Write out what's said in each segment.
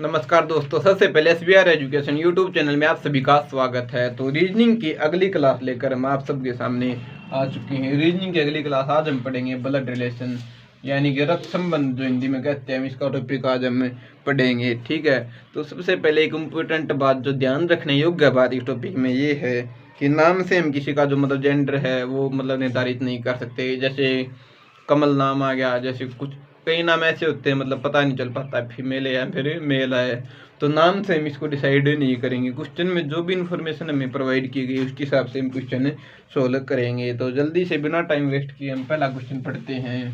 नमस्कार दोस्तों, सबसे पहले SBR एजुकेशन यूट्यूब चैनल में आप सभी का स्वागत है। तो रीजनिंग की अगली क्लास लेकर हम आप सबके सामने आ चुके हैं। रीजनिंग की अगली क्लास आज हम पढ़ेंगे ब्लड रिलेशन, यानी कि रक्त संबंध जो हिंदी में कहते हैं। इसका टॉपिक आज हम पढ़ेंगे, ठीक है। तो सबसे पहले एक इम्पोर्टेंट बात जो ध्यान रखने योग्य बात इस टॉपिक में ये है कि नाम से हम किसी का जो जेंडर है वो निर्धारित नहीं कर सकते। जैसे कमल नाम आ गया, जैसे कुछ कई नाम ऐसे होते हैं पता नहीं चल पाता फीमेल है या फिर मेल है। तो नाम से हम इसको डिसाइड नहीं करेंगे। क्वेश्चन में जो भी इन्फॉर्मेशन हमें प्रोवाइड की गई उसके हिसाब से हम क्वेश्चन सोल्व करेंगे। तो जल्दी से बिना टाइम वेस्ट किए हम पहला क्वेश्चन पढ़ते हैं।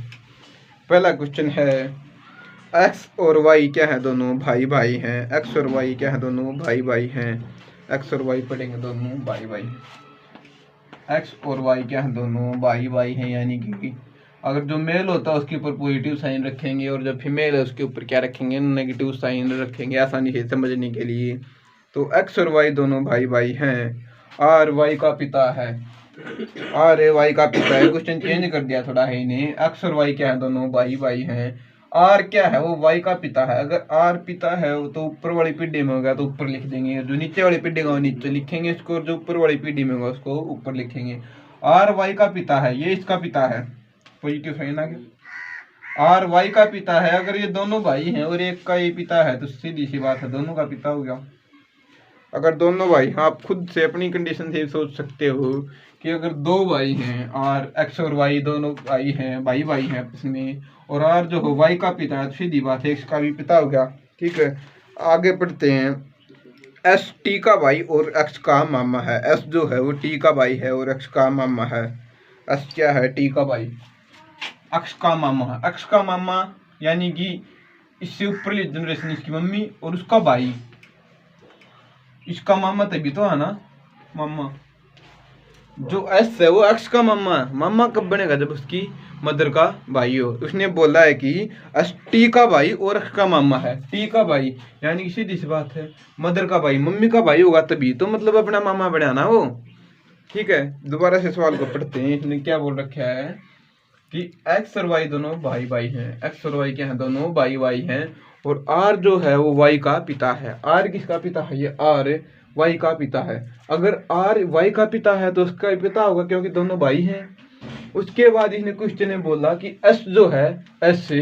पहला क्वेश्चन है, एक्स और वाई क्या है, दोनों भाई भाई हैं। एक्स और वाई क्या है, दोनों भाई भाई हैं। एक्स और वाई पढ़ेंगे, दोनों भाई भाई। एक्स और वाई क्या है, दोनों भाई भाई हैं, यानी कि अगर जो मेल होता है उसके ऊपर पॉजिटिव साइन रखेंगे और जो फीमेल है उसके ऊपर क्या रखेंगे, नेगेटिव साइन रखेंगे, आसानी से समझने के लिए। तो एक्स और वाई दोनों भाई भाई हैं। आर वाई का पिता है। आर ए वाई का पिता है। क्वेश्चन चेंज कर दिया थोड़ा है इन्हें। एक्स और वाई क्या है, दोनों भाई भाई हैं। आर क्या है, वो वाई का पिता है। अगर आर पिता है तो ऊपर वाली पीढ़ी में होगा तो ऊपर लिख देंगे, जो नीचे वाली पीढ़ी में नीचे लिखेंगे इसको, और जो ऊपर वाली पीढ़ी में होगा उसको ऊपर लिखेंगे। आर वाई का पिता है, ये इसका पिता है, पॉजिटिव साइन आ गया। आर वाई का पिता है। अगर ये दोनों भाई हैं और एक का ये पिता है तो सीधी सी बात है दोनों का पिता हो गया। अगर दोनों भाई, हाँ आप खुद से अपनी कंडीशन से सोच सकते हो कि अगर दो भाई हैं और एक्स और वाई दोनों भाई हैं, भाई भाई हैं आपस में, और आर जो हो वाई का पिता है तो सीधी बात है एक्स का भी पिता हो गया, ठीक है। आगे पढ़ते हैं। एस टी का भाई और एक्स का मामा है। एस जो है वो टी का भाई है और एक्स का मामा है। एस क्या है, टी का भाई, एक्स का मामा है। एक्स का मामा यानी कि इससे ऊपर जनरेशन इसकी मम्मी और उसका भाई, इसका मामा तभी तो है ना मामा। जो एस है वो एक्स का मामा है। मामा कब बनेगा, जब उसकी मदर का भाई हो। उसने बोला है कि एस टी का भाई और एक्स का मामा है। टी का भाई यानी कि सीधी सी बात है मदर का भाई, मम्मी का भाई होगा तभी तो अपना मामा बना ना वो, ठीक है। दोबारा से सवाल को पढ़ते हैं। इसने क्या बोल रखा है कि एक्स और वाई दोनों भाई भाई हैं। एक्स और वाई क्या है, दोनों भाई भाई हैं। और आर जो है वो वाई का पिता है। आर किसका पिता है, ये आर वाई का पिता है। अगर आर वाई का पिता है तो उसका पिता होगा क्योंकि दोनों भाई हैं। उसके बाद इसने क्वेश्चन में बोला कि एस जो है, एस से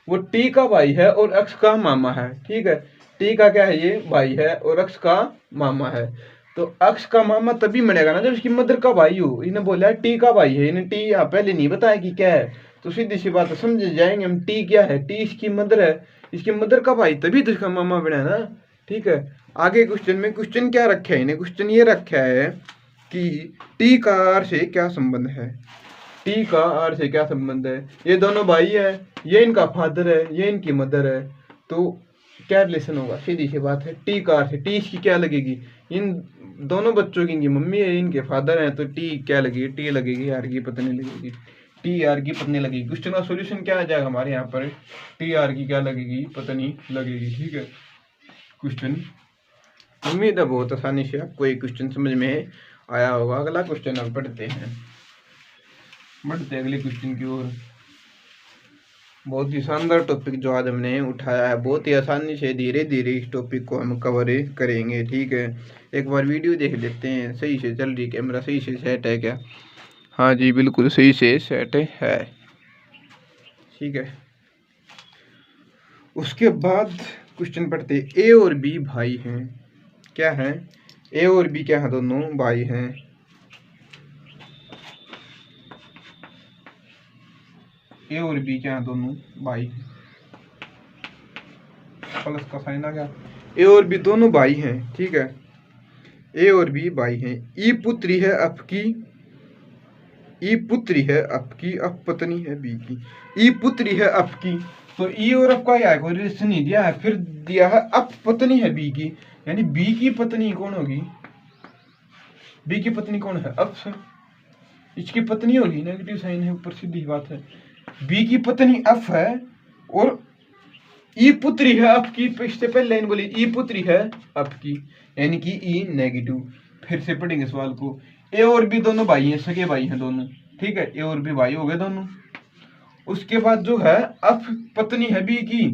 वो टी का भाई है और एक्स का मामा है, ठीक है। टी का क्या है, ये भाई है और एक्स का मामा है। तो एक्स का मामा तभी बनेगा ना जब इसकी मदर का भाई हो। इन्हें बोला टी का भाई है, इन्हें टी यहाँ पहले नहीं बताया कि क्या है, तो सीधी सी बात समझ जाएंगे हम। टी क्या है, टी इसकी मदर है, इसकी मदर का भाई तभी तो इसका मामा बना ना, ठीक है। आगे क्वेश्चन में क्वेश्चन क्या रखा है इन्हें, क्वेश्चन ये रखा है कि टी का आर से क्या संबंध है। टी का आर से क्या संबंध है, ये दोनों भाई है, ये इनका फादर है, ये इनकी मदर है, तो क्या रिलेशन होगा, सीधी सी बात है। टी का आर से टी इसकी क्या लगेगी, इन दोनों बच्चों की इनकी मम्मी है, इनके फादर हैं, तो टी क्या लगेगी, टी लगेगी, आर की पत्नी लगेगी, टी आर की पत्नी लगेगी। क्वेश्चन का सॉल्यूशन क्या आ जाएगा हमारे यहाँ पर, टी आर की क्या लगेगी, पत्नी लगेगी, ठीक है। क्वेश्चन उम्मीद है बहुत आसानी से आपको ये क्वेश्चन समझ में आया होगा। अगला क्वेश्चन अब पढ़ते हैं, बढ़ते अगले क्वेश्चन की ओर। बहुत ही शानदार टॉपिक जो आज हमने उठाया है, बहुत ही आसानी से धीरे धीरे इस टॉपिक को हम कवर करेंगे, ठीक है। एक बार वीडियो देख लेते हैं, सही से चल रही, कैमरा सही से सेट है क्या, हाँ जी बिल्कुल सही से सेट है, ठीक है। उसके बाद क्वेश्चन पढ़ते, ए और बी भाई हैं। क्या है, ए और बी क्या है, दोनों भाई हैं। ए और बी क्या है, दोनों भाई हैं। प्लस का साइन आ गया। ए और बी दोनों भाई हैं, ठीक है। ए और बी भाई हैं। ई पुत्री है आपकी, ई पुत्री है आपकी, अप पत्नी है बी की। ई पुत्री है आपकी, तो ई और अप का क्या है, कोई रिलेशन नहीं दिया है, फिर दिया है अप पत्नी है बी की, यानी बी की पत्नी कौन होगी, बी की पत्नी कौन है, अप से इसकी पत्नी होगी, नेगेटिव साइन है ऊपर, सीधी बात है। बी की पत्नी अफ है और ई पुत्री है आपकी, इससे पहले लाइन बोली ई पुत्री है आपकी, यानी कि ई नेगेटिव। फिर से पढ़ेंगे सवाल को। ए और बी दोनों भाई हैं, सगे भाई हैं दोनों, ठीक है। ए और बी भाई हो गए दोनों। उसके बाद जो है अफ पत्नी है बी की,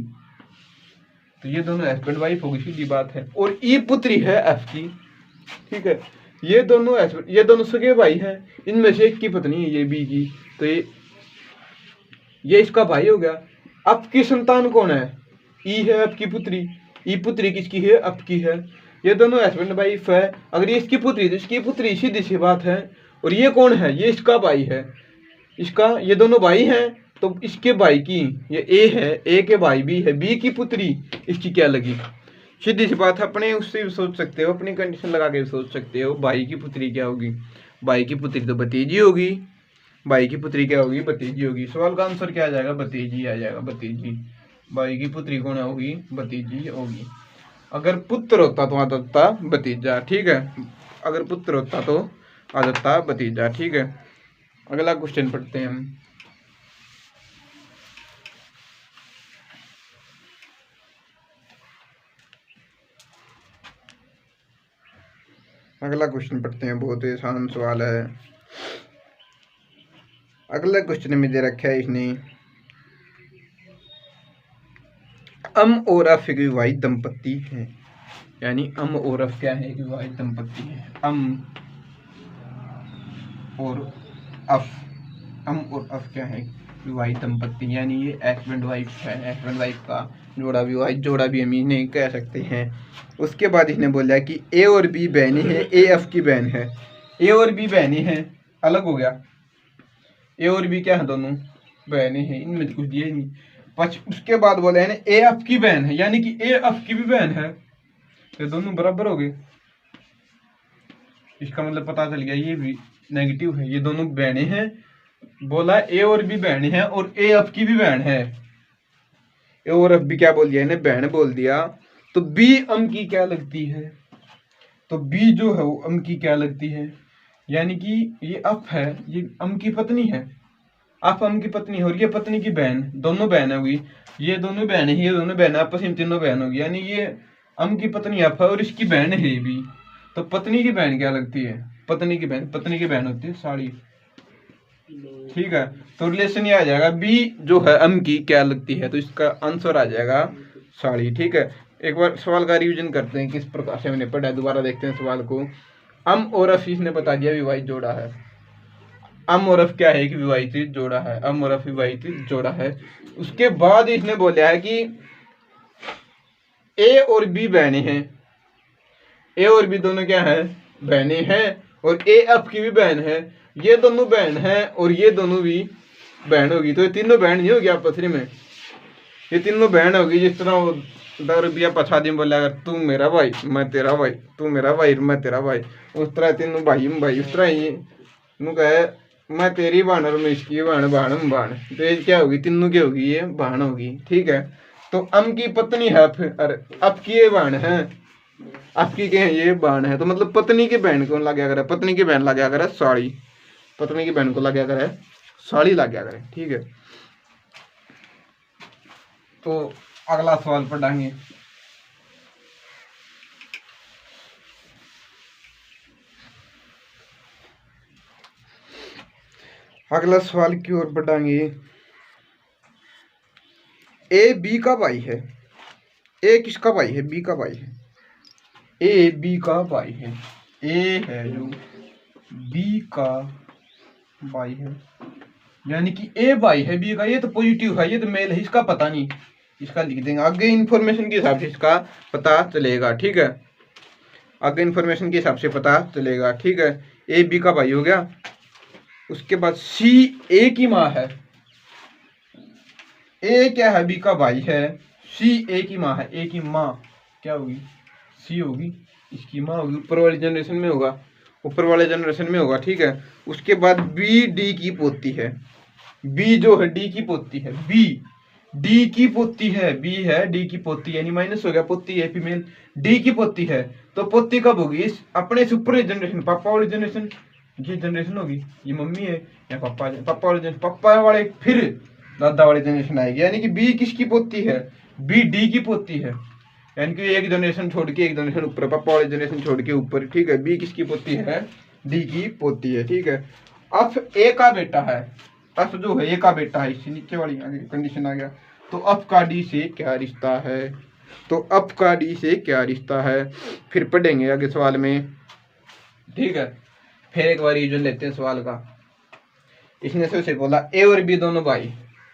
तो ये दोनों हस्बैंड वाइफ होगी, सीधी बात है। और ये पुत्री है एफ की, ठीक है, ये दोनों सगे भाई हैं, इनमें से एक की पत्नी है ये बी की, तो ये इसका भाई हो गया। अप की संतान कौन है? ई है अप की पुत्री। ई पुत्री किसकी है? अप की है। ये दोनों हस्बैंड वाइफ है। अगर ये इसकी पुत्री तो इसकी पुत्री, सीधी सी बात है। और ये कौन है? ये इसका भाई है, इसका, ये दोनों भाई हैं, तो इसके भाई की, ये ए है, ए के भाई बी है, बी की पुत्री इसकी क्या लगी? सीधी सी बात है, अपने उससे भी सोच सकते हो, अपनी कंडीशन लगा के भी सोच सकते हो। भाई की पुत्री क्या होगी? भाई की पुत्री तो भतीजी होगी। भाई की पुत्री क्या होगी? भतीजी होगी। सवाल का आंसर क्या आ जाएगा? भतीजी आ जाएगा, भतीजी। भाई की पुत्री कौन होगी? भतीजी होगी। अगर पुत्र होता तो आ जाता भतीजा, ठीक है। अगर पुत्र होता तो आ जाता भतीजा, ठीक है। अगला क्वेश्चन पढ़ते हैं हम। अगला क्वेश्चन पढ़ते हैं, बहुत ही आसान सवाल है। अगला क्वेश्चन में दे रखा है इसने, अम और अफ एक विवाहित दंपत्ति है। यानी अम और अफ क्या है? एक विवाहित दंपत्ति है। अम और अफ क्या है? विवाहित दंपत्ति। यानी ये हस्बैंड वाइफ है, हस्बैंड वाइफ का जोड़ा, विवाहित जोड़ा भी हम इन्हें कह सकते हैं। उसके बाद इसने बोला कि ए और बी बहनें हैं, ए एफ की बहन है। ए और बी बहनें हैं, अलग हो गया। ए और बी क्या है? दोनों बहनें हैं, इनमें कुछ दिया नहीं। उसके बाद बोला है ए एफ की बहन है, यानी कि ए एफ की भी बहन है, ये दोनों बराबर हो गए। इसका मतलब पता चल गया ये भी नेगेटिव है, ये दोनों बहनें हैं। बोला ए और बी बहनें हैं और ए एफ की भी बहन है। ए और एफ भी क्या बोल दिया इन्हें? बहन बोल दिया। तो बी अम की क्या लगती है? तो बी जो है वो अम की क्या लगती है? यानी कि ये अफ है, ये अम की पत्नी है। अफ अम की पत्नी है और ये पत्नी की बहन, दोनों बहन होगी। ये दोनों बहन है, ये दोनों बहन आपस में तीनों बहन होगी। यानी ये अम की पत्नी अफ है और इसकी बहन है भी। तो पत्नी की बहन क्या लगती है? पत्नी की बहन होती है साड़ी, ठीक है। तो रिलेशन ये आ जाएगा, बी जो है अम की क्या लगती है, तो इसका आंसर आ जाएगा साड़ी, ठीक है। एक बार सवाल का रिवीजन करते हैं किस प्रकार से हमने पढ़ा है, दोबारा देखते हैं सवाल को। अम और अफ इसने बता दिया विवाहित जोड़ा है। अम और अफ क्या है कि विवाहित जोड़ा है, अम और अफ विवाहित जोड़ा है। उसके बाद इसने बोला है कि ए और बी बहनें हैं। ए और बी दोनों क्या है? बहनें हैं। और ए एफ की भी बहन है, ये दोनों बहन है और ये दोनों भी बहन होगी। तो ये तीनों बहन नहीं होगी आपस में, ये तीनों बहन होगी। जिस तरह वो 10 रुपया पछादी में बोला, अगर तू मेरा भाई मैं तेरा भाई, तू मेरा भाई मैं तेरा भाई, उस तरह तीनों भाई में भाई, उस तरह ही कहे मैं तेरी बहन और मैं इसकी बहन, बहन बहन, तो ये क्या होगी? तीनों की होगी, ये बहन होगी, ठीक है। तो अम की पत्नी है, अरे अब की ये बहन है, आपकी क्या है? ये बहन है। तो मतलब पत्नी की बहन को ला गया करे, पत्नी की बहन ला गया करे साड़ी, पत्नी की बहन को ला गया करे साड़ी, ला गया करे, ठीक है। तो अगला सवाल पढ़ेंगे। अगला सवाल की ओर बढ़ाएंगे। ए बी का भाई है। ए किसका भाई है? बी का भाई है। ए बी का भाई है। ए है जो बी का भाई है, यानी कि ए भाई है बी का। ये तो पॉजिटिव है, ये तो मेल है, इसका पता नहीं, इसका लिख देंगे आगे इंफॉर्मेशन के हिसाब से इसका पता चलेगा, ठीक है। आगे इंफॉर्मेशन के हिसाब से पता चलेगा, ठीक है। ए बी का भाई हो गया। उसके बाद सी ए की माँ है। ए क्या है? बी का भाई है। सी ए की माँ है। ए की माँ क्या होगी? सी होगी, इसकी माँ होगी। ऊपर वाली जनरेशन में होगा, ऊपर वाले जनरेशन में होगा, ठीक है। उसके बाद बी डी की पोती है। बी जो है डी की पोती है। बी डी की पोती है, बी है डी की पोती, यानी माइनस हो गया, पोती है फीमेल, डी की पोती है। तो पोती कब होगी? इस अपने से ऊपर जनरेशन, पापा वाली जनरेशन, ये जनरेशन होगी, ये मम्मी है या पापा, पापा वाले जनरेशन, पापा वाले फिर दादा वाली जनरेशन आएगी। यानी कि बी किसकी पोती है? बी डी की पोती है। यानी कि एक जनरेशन छोड़ के एक जनरेशन ऊपर, पापा वाली जनरेशन छोड़ के ऊपर, ठीक है। बी किसकी पोती है? डी की पोती है, ठीक है। अफ ए का बेटा है। अफ जो है ए का बेटा है, इससे नीचे वाली कंडीशन आ गया। तो अफ का डी से क्या रिश्ता है? तो अप का डी से क्या रिश्ता है, फिर पढ़ेंगे आगे सवाल में, ठीक है। फिर एक बार रीजन लेते हैं सवाल का। इसने से बोला ए और बी दोनों भाई,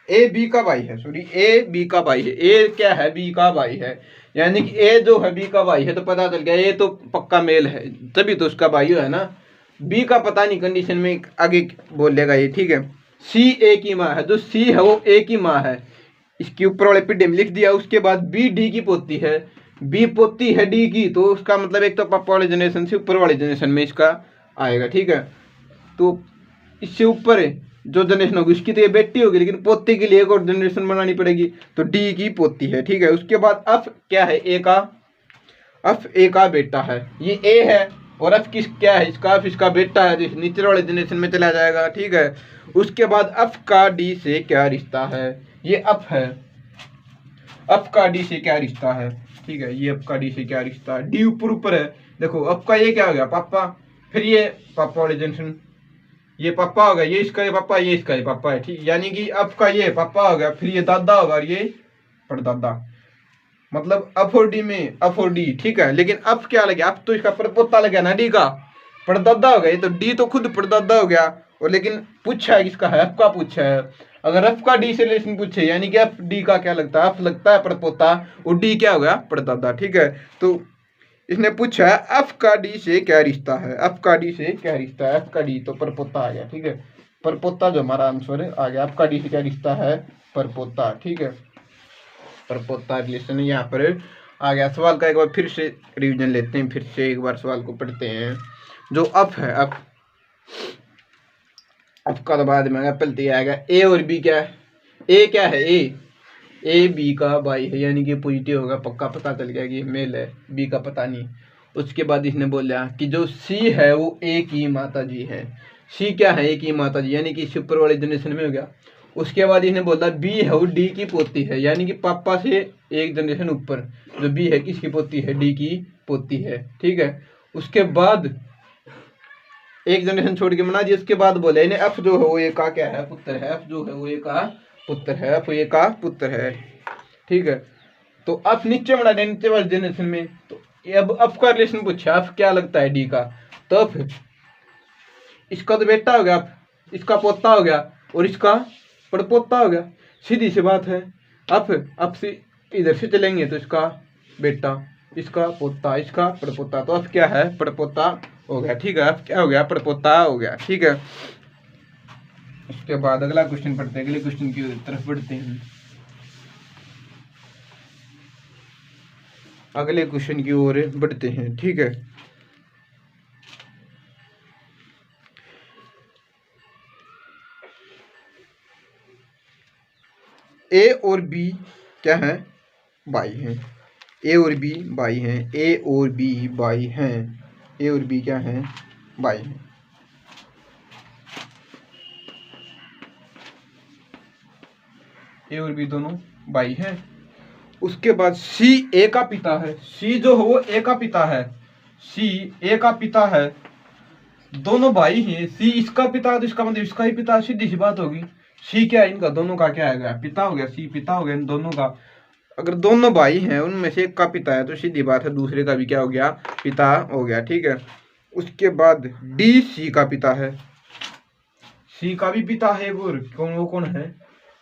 ए बी का भाई है, सॉरी ए बी का भाई है, ए क्या है बी का भाई है, यानी कि ए जो है बी का भाई है, तो पता चल गया ए तो पक्का मेल है, तभी तो उसका भाई है ना। बी का पता नहीं, कंडीशन में आगे बोलेगा ये, ठीक है। सी ए की माँ है, जो सी है वो ए की माँ है, इसके ऊपर वाले पीढ़ी में लिख दिया। उसके बाद बी डी की पोती है, बी पोती है डी की, तो उसका मतलब एक तो पापा वाले जनरेशन से ऊपर वाले जनरेशन में इसका आएगा, ठीक है। तो इससे ऊपर जो जनरेशन होगी उसकी तो ये बेटी होगी, लेकिन पोती के लिए एक और जनरेशन बनानी पड़ेगी, तो डी की पोती है, ठीक है। उसके बाद अफ क्या है, ए का, अफ ए का बेटा है, ये ए है, और अफ किस क्या है, इसका अफ इसका बेटा है, तो नीचे वाले जनरेशन में चला जाएगा, ठीक है। उसके बाद अफ का डी से क्या रिश्ता है, ये अफ है, अफ का डी से क्या रिश्ता है, ठीक है। ये अफ का डी से क्या रिश्ता है, डी ऊपर ऊपर है, देखो अफ का ये क्या हो गया पापा, फिर ये पापा वाले जनरेशन, ये पापा हो गया, ये इसका ये पापा, ये इसका ये पापा है, ठीक। यानी कि अफ का ये पापा हो गया, फिर ये दादा होगा और ये परदादा, मतलब अफ और डी में अफ और डी, ठीक है। लेकिन अफ क्या लगे, अफ तो इसका परपोता लगा ना डी का, परदादा हो गया, ये तो डी तो खुद परदादा हो गया, और लेकिन पूछा है किसका है, अफ का पूछा है। अगर अफ का डी से रिलेशन पूछे, यानी कि अफ डी का क्या लगता है, अफ लगता है परपोता, और डी क्या हो गया परदादा, ठीक है। तो इसने पूछा है अफ का डी से क्या रिश्ता है, अफ का डी से क्या रिश्ता है, अफ का डी तो परपोता आ गया, ठीक है। परपोता जो हमारा आंसर आ गया, अफ का डी से क्या रिश्ता है, परपोता, ठीक है। परपोता रिलेशन यहाँ पर आ गया। सवाल का एक बार फिर से रिवीजन लेते हैं, फिर से एक बार सवाल को पढ़ते हैं। जो अफ है, अफ का तो बाद में पहले आएगा, ए और बी क्या है, ए क्या है, ए बी का भाई है, यानी कि पॉजिटिव होगा, पक्का पता चल गया कि मेल है, बी का पता नहीं। उसके बाद इसने बोला कि जो सी है वो ए की माता जी है, सी क्या है, ए की माता जी, यानी कि सुपर वाले जनरेशन में हो गया। उसके बाद इसने बोला बी है वो डी की पोती है, यानी कि पापा से एक जनरेशन ऊपर जो बी है किसकी पोती है, डी की पोती है, ठीक है। उसके बाद एक जनरेशन छोड़ के मना दिया। उसके बाद बोले इन्हें एफ जो है वो ए का क्या है, पुत्र है, एफ जो है वो ए का पुत्र है, एफ ए का पुत्र है, ठीक है। तो एफ नीचे बना दे, नीचे वाले जनरेशन में, तो अब एफ का रिलेशन पूछा, एफ क्या लगता है डी का, तो फिर इसका तो बेटा हो गया, इसका पोता हो गया, और इसका पड़पोता हो गया, सीधी सी बात है। अब से इधर से चलेंगे तो इसका बेटा, इसका पोता, इसका पड़पोता, तो अब क्या है, पड़पोता हो गया, ठीक है। अब क्या हो गया, पड़पोता हो गया, ठीक है। उसके बाद अगला क्वेश्चन पढ़ते हैं, अगले क्वेश्चन की तरफ बढ़ते हैं, अगले क्वेश्चन की ओर बढ़ते हैं, ठीक है। ए और बी क्या है, भाई हैं, ए और बी भाई हैं, ए और बी भाई हैं, ए और बी क्या हैं, भाई हैं। ए और बी दोनों भाई हैं। उसके बाद सी ए का पिता है, सी जो है वो ए का पिता है, सी ए का पिता है, दोनों भाई हैं, सी इसका पिता है तो इसका मतलब इसका ही पिता, सीधी सी बात होगी। सी क्या है, इनका दोनों का क्या है, पिता हो गया, सी पिता हो गया इन दोनों का। अगर दोनों भाई हैं उनमें से एक का पिता है तो सीधी बात है दूसरे का भी क्या हो गया, पिता हो गया, ठीक है। उसके बाद डी सी का पिता है, सी का भी पिता है, वो कौन है,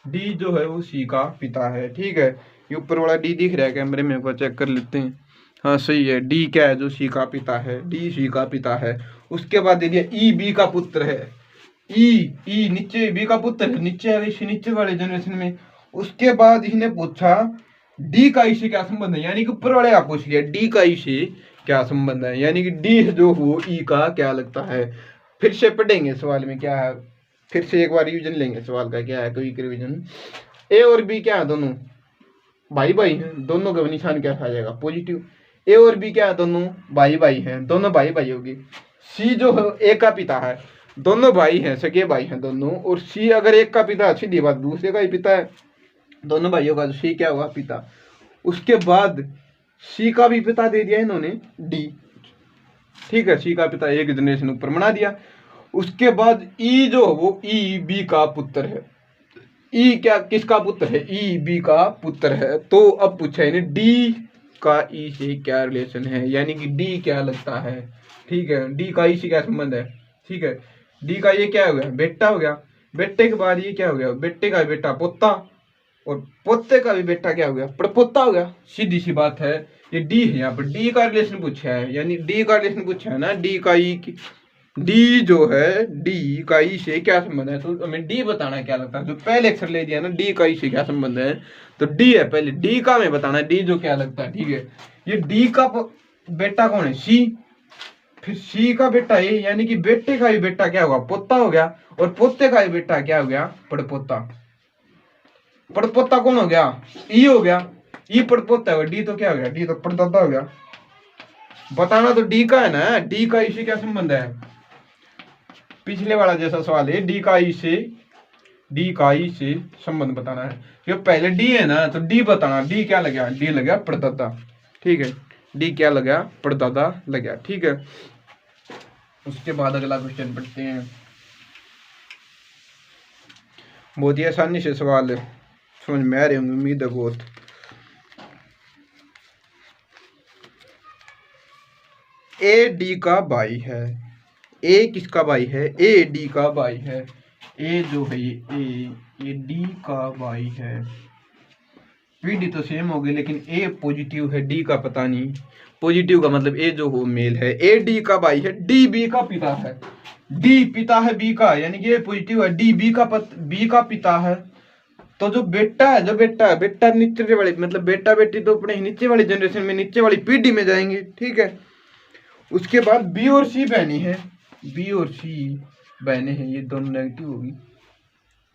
डी जो है वो सी का पिता है, ठीक है। ये ऊपर वाला डी दिख रहा है कैमरे में, को चेक कर लेते हैं, हाँ सही है, डी क्या है, जो सी का पिता है, डी सी का पिता है। उसके बाद दे दिया ई बी का पुत्र है, ई नीचे बी का पुत्र है, नीचे है इसी नीचे वाले जनरेशन में। उसके बाद इसने पूछा डी का ई से क्या संबंध है, यानी कि ऊपर वाले आप पूछ लिया डी का ई से क्या संबंध है, यानी कि डी जो वो ई का क्या लगता है। फिर से पढ़ेंगे सवाल में क्या है, फिर से एक बार रिवीजन लेंगे सवाल का क्या है, कोई रिवीजन। ए और बी क्या है, दोनों भाई भाई हैं, दोनों का निशान क्या आ जाएगा, पॉजिटिव। ए और बी क्या है, दोनों भाई भाई हैं, दोनों भाई भाई होगी। सी जो है ए का पिता है, दोनों भाई हैं, सगे भाई हैं दोनों, और सी अगर एक का पिता, सीधी बात दूसरे का ही पिता है, दोनों भाइयों का, तो सी क्या होगा, पिता। उसके बाद सी का भी पिता दे दिया इन्होंने डी, ठीक है, सी का पिता एक जनरेशन ऊपर बना दिया। उसके बाद ई जो वो ई बी का पुत्र है, ई क्या किसका पुत्र है? ई बी का पुत्र है। तो अब पूछा है डी का ई से क्या रिलेशन है, यानी कि डी क्या लगता है। ठीक है, डी का ई से क्या संबंध है। ठीक है, डी का ये क्या हो गया? बेटा हो गया। बेटे के बाद ये क्या हो गया? बेटे का बेटा पोता, और पोते का भी बेटा क्या हो गया? पड़पोता हो गया। सीधी सी बात है, ये डी है। यहाँ पर डी का रिलेशन पूछा है, यानी डी का रिलेशन पूछा है ना, डी का ई की, डी जो है डी का ई से क्या संबंध है। तो हमें डी बताना है क्या लगता है। जो पहले अक्षर ले दिया ना, डी का ई से क्या संबंध है, तो डी है। पहले डी का हमें बताना है, डी जो क्या लगता है। ठीक है, ये डी का बेटा कौन है? सी। फिर सी का बेटा ए, यानी कि बेटे का भी बेटा क्या होगा? पोता हो गया। और पोते का भी बेटा क्या हो गया? पड़पोता। पड़पोता कौन हो गया? ई हो गया। ई पड़पोता है, डी तो क्या हो गया? डी तो पड़दादा हो गया। बताना तो डी का है ना, डी का ई से क्या संबंध है। पिछले वाला जैसा सवाल है, डी का ई से संबंध बताना है। जो पहले डी है ना, तो डी बताना, डी क्या लगा? डी लगा पड़दादा। ठीक है, डी क्या लगा? पड़दादा लगा। ठीक है, उसके बाद अगला क्वेश्चन पढ़ते हैं। बहुत ही आसानी से सवाल है, समझ में आ रहे होंगे उम्मीद है बहुत। ए डी का भाई है। ए किसका भाई है? ए डी का भाई है। ए जो है ये डी का भाई है। पीडी तो सेम हो गई, लेकिन ए पॉजिटिव है, डी का पता नहीं। पॉजिटिव का मतलब ए जो हो मेल है। ए डी का भाई है, डी बी का पिता है। डी पिता है बी का, यानी कि ये पॉजिटिव है। डी बी का पिता है। तो जो बेटा है, बेटा नीचे वाली, मतलब बेटा बेटी तो अपने नीचे वाली जनरेशन में, नीचे वाली पीढ़ी में जाएंगे। ठीक है, उसके बाद बी और सी बहने हैं। बी और सी बहने हैं, ये दोनों नेगेटिव होगी।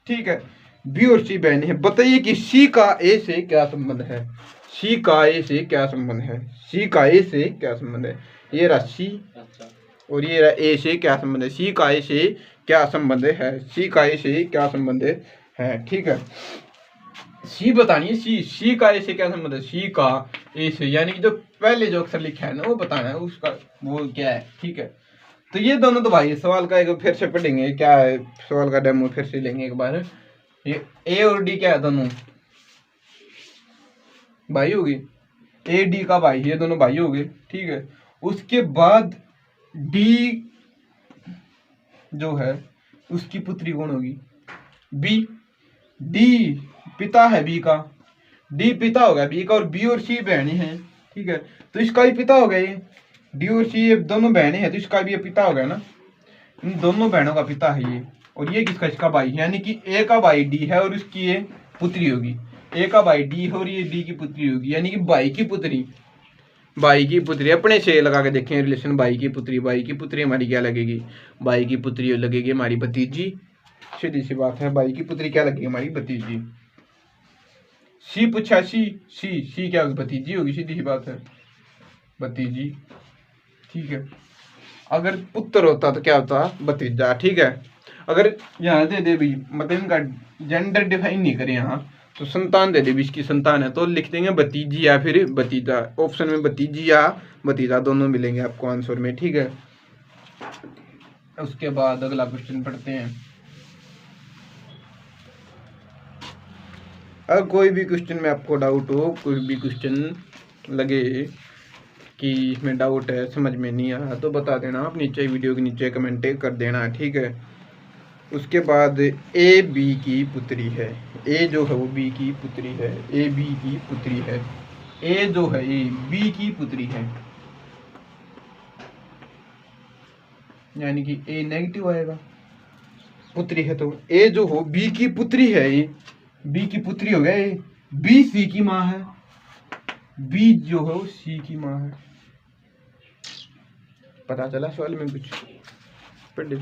ठीक है, बी और सी बहने हैं। बताइए कि सी का ए से क्या संबंध है। सी का ए से क्या संबंध है? सी का ए से क्या संबंध है? ये रहा सी, और ये रहा ए से क्या संबंध है। सी का ए से क्या संबंध है? सी का ए से क्या संबंध है। ठीक है, सी बतानी है। सी का ए से क्या संबंध है? सी का ए से, यानी कि जो पहले जो अक्षर लिखा है ना, वो बताना है उसका वो क्या है। ठीक है, तो ये दोनों तो भाई सवाल का एक फिर से पढ़ेंगे, क्या है सवाल का डेमो फिर से लेंगे एक बार। ये ए और डी क्या है? दोनों भाई हो गए। ए डी का भाई, ये दोनों भाई हो गए। ठीक है, उसके बाद डी जो है उसकी पुत्री कौन होगी? बी। डी पिता है बी का, डी पिता हो गया बी का, और बी और सी बहने हैं। ठीक है, तो इसका भी पिता हो गया ये। डी और सी ये दोनों बहनें हैं, तो इसका भी ये पिता हो गया ना। इन दोनों बहनों का पिता है ये। और ये किसका? इसका भाई, यानी कि ए का भाई डी है, और उसकी ये पुत्री होगी। ए का भाई डी है और ये डी की पुत्री होगी, यानी कि भाई की पुत्री। अपने से लगा के देखें रिलेशन, भाई की पुत्री हमारी क्या लगेगी? भाई की पुत्री लगेगी हमारी भतीजी। सीधी सी बात है, भाई की पुत्री क्या लगेगी? हमारी भतीजी। सी पूछा, सी क्या होगी? भतीजी होगी, सीधी सी बात है, भतीजी। ठीक है, अगर पुत्र होता तो क्या होता? भतीजा। ठीक है, अगर यहाँ दे भी, मतलब इनका जेंडर डिफाइन नहीं करे यहाँ, तो संतान दे भी, इसकी संतान है, तो लिख देंगे भतीजी या फिर भतीजा। ऑप्शन में भतीजी या भतीजा दोनों मिलेंगे आपको आंसर में। ठीक है, उसके बाद अगला क्वेश्चन पढ़ते हैं। अगर कोई भी क्वेश्चन में आपको डाउट हो, कोई भी क्वेश्चन लगे कि इसमें डाउट है, समझ में नहीं आया, तो बता देना आप नीचे वीडियो के नीचे कमेंट कर देना। ठीक है, उसके बाद ए बी की पुत्री है। ए जो है वो बी की पुत्री है। ए बी की पुत्री है। ए जो है ये बी की पुत्री है, यानी कि ए नेगेटिव आएगा, पुत्री है। तो ए जो हो बी की पुत्री है, ये बी की पुत्री हो गया। ये बी सी की माँ है। बी जो है वो सी की माँ है। पता चला सवाल में कुछ? पढ़ ले।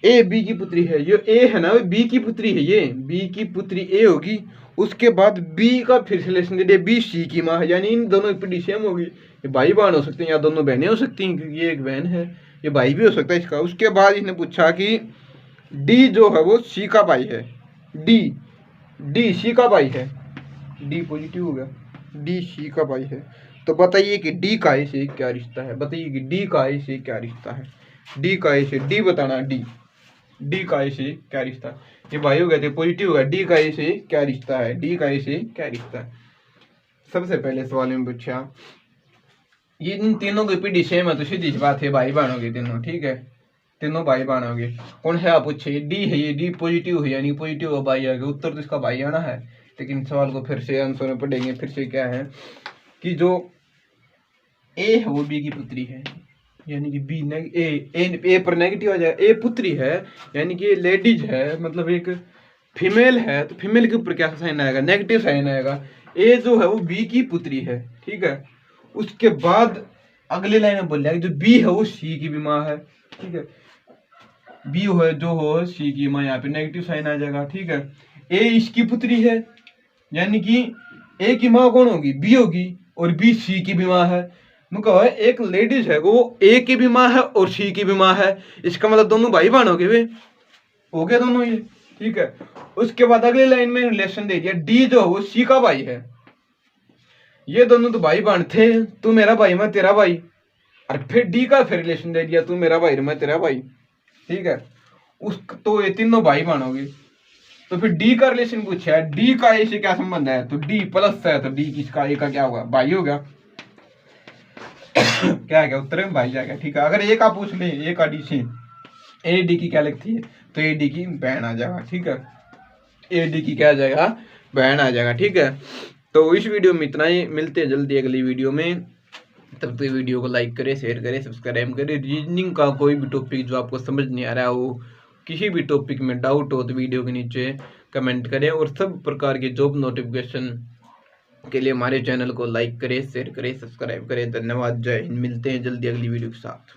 ए बी की पुत्री है, जो ए है ना वो बी की पुत्री है। ये बी की पुत्री ए होगी। उसके बाद बी का फिर से रिलेशन दे दे, बी सी की माँ है, यानी इन दोनों की पीढ़ी सेम होगी। ये भाई बहन हो सकते हैं या दोनों बहनें हो सकती हैं, क्योंकि ये एक बहन है, ये भाई भी हो सकता है इसका। उसके बाद इसने पूछा कि डी जो है वो सी का भाई है। डी सी का भाई है। डी पॉजिटिव हो गया, डी सी का भाई है। तो बताइए कि डी का ए से क्या रिश्ता है। बताइए कि डी का ए से क्या रिश्ता है। डी का ए से, डी बताना, डी डी का ए से क्या रिश्ता है, ये भाई हो गए थे पॉजिटिव होगा, डी का ए से क्या रिश्ता है, डी का ए से क्या रिश्ता है। सबसे पहले सवाल में पूछा ये इन तीनों की पीढ़ी सेम है तो सीधी सी बात है भाई बहन होगी तीनों, ठीक है, तीनों भाई बहन होगी। कौन है आप पूछे, डी है, ये डी पॉजिटिव है यानी पॉजिटिव भाई आएगा, उत्तर तो इसका भाई आना है। लेकिन सवाल को फिर से आंसर में पढ़ेंगे, फिर से क्या है कि जो ए है वो बी की पुत्री है, यानी कि बी ए पर नेगेटिव आ जाएगा, ए पुत्री है यानी कि लेडीज है, मतलब एक फीमेल है, तो फीमेल के ऊपर क्या साइन आएगा, नेगेटिव साइन आएगा। ए जो है वो बी की पुत्री है, ठीक है। उसके बाद अगले लाइन में बोल रहा है जो बी है वो सी की भी माँ है, ठीक है, बी है जो हो सी की माँ, यहाँ पे नेगेटिव साइन आ जाएगा, ठीक है। ए इसकी पुत्री है यानी कि ए की माँ कौन होगी, बी होगी, और बी सी की भी माँ है। मतलब एक लेडीज है वो ए की भी माँ है और सी की भी माँ है, इसका मतलब दोनों भाई बहन हो गए, हो गए दोनों ये, ठीक है। उसके बाद अगली लाइन में रिलेशन दे दिया, डी जो है वो सी का भाई है, ये दोनों तो भाई बहन थे, तू मेरा भाई मैं तेरा भाई, और फिर डी का फिर रिलेशन दे दिया, तू मेरा भाई मैं तेरा भाई, ठीक है। उस तो ये तीनों भाई बहन हो गए। तो फिर डी का रिलेशन पूछा है, डी का ए से क्या संबंध है, तो डी प्लस है, तो डी किसका, ए का क्या होगा, भाई हो गया। क्या है, उत्तर में भाई जाएगा, ठीक है। अगर ए का पूछ ले, ए का डी से, ए डी की क्या लगती है, तो ए डी की बहन आ जाएगा, ठीक है, ए डी की क्या आ जाएगा, बहन आ जाएगा, ठीक है। तो इस वीडियो में इतना ही, मिलते हैं जल्दी अगली वीडियो में, तब तक वीडियो को लाइक करें, शेयर करें, सब्सक्राइब करें। रीजनिंग का कोई भी टॉपिक जो आपको समझ नहीं आ रहा हो, किसी भी टॉपिक में डाउट हो तो वीडियो के नीचे कमेंट करें, और सब प्रकार के जॉब नोटिफिकेशन के लिए हमारे चैनल को लाइक करें, शेयर करें, सब्सक्राइब करें। धन्यवाद, जय हिंद, मिलते हैं जल्दी अगली वीडियो के साथ।